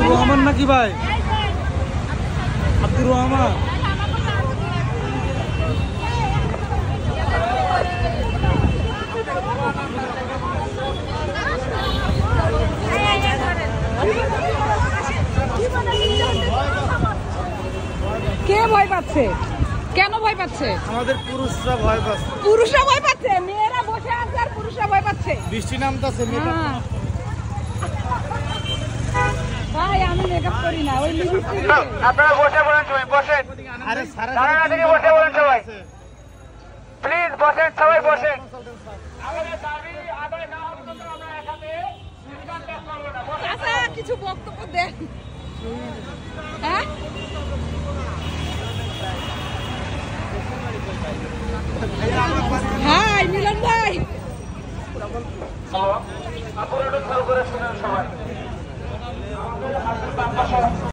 আব্দুর রহমান নাকি ভাই? আব্দুর রহমান। কে ভয় পাচ্ছে? কেন ভয় পাচ্ছে? আমাদের পুরুষরা ভয় পাচ্ছে। পুরুষরা ভয় পাচ্ছে? মেয়েরা বসে আছে আর পুরুষরা ভয় পাচ্ছে। বৃষ্টি নামতেছে। ভাই আমি মেকআপ করি না, ওই লিপস্টিক। আপনারা বসে বলেন, সবাই বসেন। আরে সারা থেকে বসে বলেন সবাই, প্লিজ বসেন, সবাই বসেন। আমাদের দাবি আদায় না হওয়া পর্যন্ত আমরা এখানে আচ্ছা কিছু বক্তব্য দেন। হ্যাঁ হাই মিলন ভাই, আপনারা একটু ভালো করে শুনেন সবাই।